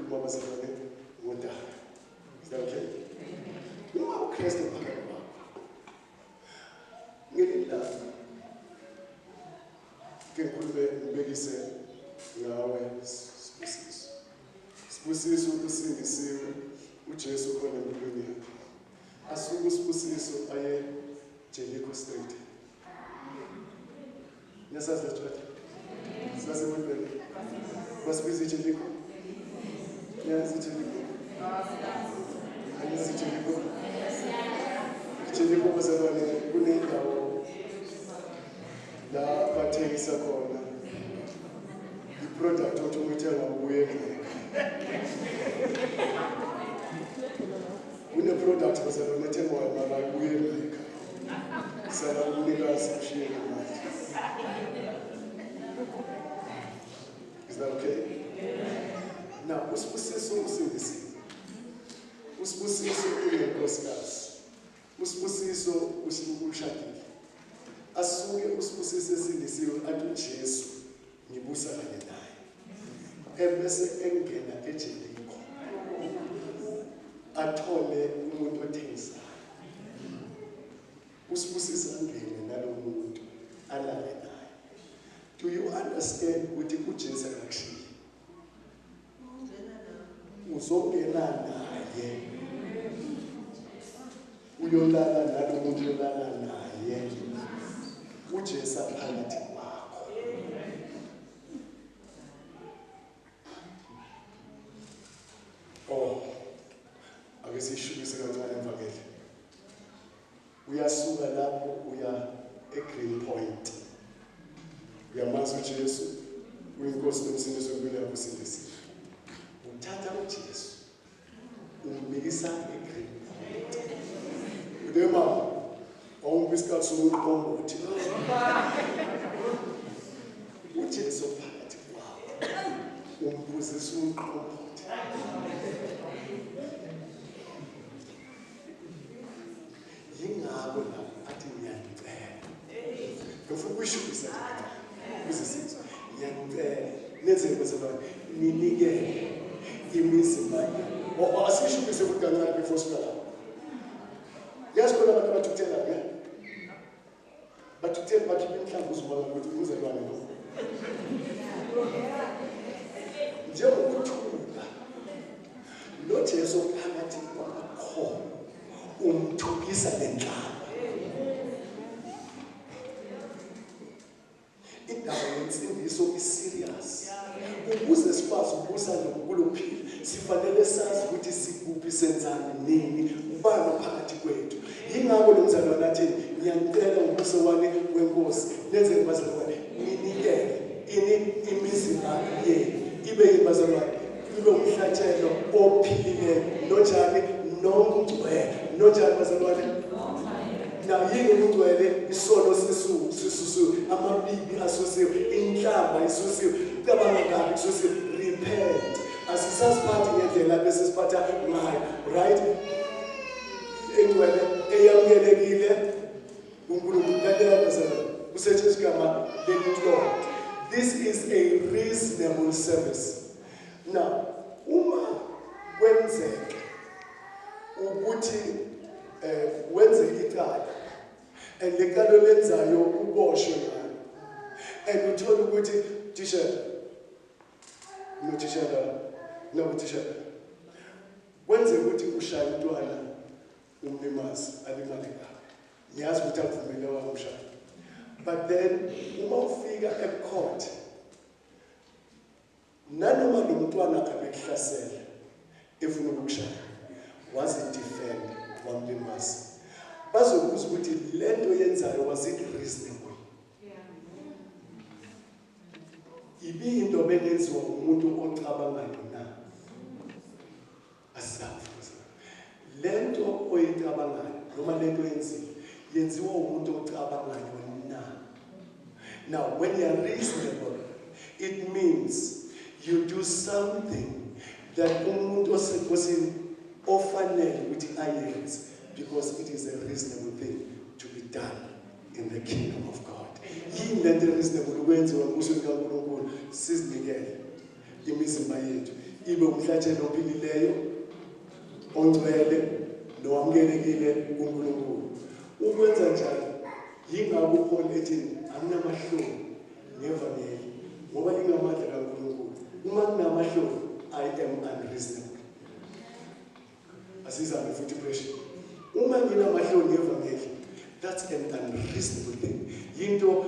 ngikhuluma abasebenzi ngodaba. Is that okay? Noma uKristu phakathi kwakho. Ngilila. Ngikhulume ngibekise ngawe Sibusiso. Sibusiso usindisiwe uJesu khona empilweni yakhe. Asuke uSibusiso aye Jericho Street. Nyasazi le church. Sase wena. Wasibizi Jericho. Yazi Jericho. Yazi Jericho. Jericho bazalwane kunendawo la bathengisa khona i-product othi umthenga ubuye kune-product bazalwane ethengwayo mara ubuye ekhaya sala umnikazi ushiye ngemali. Is that okay? Now, uSibusiso usindisiwe. uSibusiso unenkosikazi. uSibusiso ushadile. Asuke uSibusiso esindisiwe athi uJesu ngibusa kanye naye. Ebese engena eJeriko. Athole umuntu othengisayo. uSibusiso angene nalomuntu alale naye. Do you understand ukuthi uJesu akakushiyi? Uzongena naye. Uyolala nalomuntu uyolala naye. uJesu phakathi kwakho. Oh, ake sishubise kancane emvakele. Uyasuka lapho uya eGreen Point. Uyamazi uJesu, uyinkosi nomsindisi wempilo yakho usindisiwe. Uthatha uJesu, umbikisa eGreen Point. Udema awumbisikhathi somuntu uthi uJesu phakathi kwakho. Umbuzisa umqombothi. Yingakho la athi ngiyacela. Ngifuna ukushubisa uzisizwe. Ngiyacela nenze bazalwane ninike imizimba yenu. Asishubise futhi kancane before siqala. Yasikona abantu bathuthela ke. Bathuthela bakhipha inhlamvu uzibona ukuthi umzalwane lo. Njengokuthula. Lo Jesu phakathi kwakho umthukisa lenhlamba. Indaba yensindiso iserious. Ukuze sikwazi ukubusa nokulophila, sifanele sazi ukuthi sikuphi senzani nini, ubani phakathi kwethu. Yingakho lo mzalwane athi ngiyacela ubuso wami wenkosi nenze bazalwane ninikele imizimba yenu ibe yibazalwane ibe umhlatshelo ophilileyo nojani nomgcwele nojani bazalwane na yini umgcwele isono sisusu amabibi asosiwe inhlamba isusiwe cabanga kabi isusiwe repent asisasiphathi ngendlela bese siphatha ngayo right engcwele eyamukelekile uNkulunkulu lalela bazalwane usetshenziswa igama lelithi Lord. This is a reasonable service. Now, uma kwenzeka ukuthi wenze icala and lekalo lenzayo uboshwe ngalo and uthola ukuthi tishela wenze ukuthi ushaya umntwana umlimazi alimale ngalo. Ngiyazi ukuthi akuvumele wamshaya. But then uma ufika ecourt nanoma lo mntwana abekuhlasela efuna ukukushaya wazi defend wamlimazi bazokuza ukuthi lento yenzayo was it reasonable. Ibi into bengenziwa umuntu ocabangayo na asafuza lento oyicabangayo noma lento yenziwa umuntu ocabangayo na. Now when you are reasonable it means you do something that umuntu osekhosini ofanele ukuthi ayenze because it is a reasonable thing to be done in the kingdom of God. Yini lento reasonable ukwenziwa ngusho kaNkulunkulu sizinikele imizimba yethu ibe umhlatshelo ophilileyo, ongcwele, nowamukelekile kuNkulunkulu. Ukwenza njalo, yingakho uPaul ethi anginamahloni ngevangeli, ngoba lingamandla kaNkulunkulu. Uma nginamahloni, I am unreasonable. Asizame futhi pressure. Uma nginamahloni ngevangeli, that's an unreasonable thing. Yinto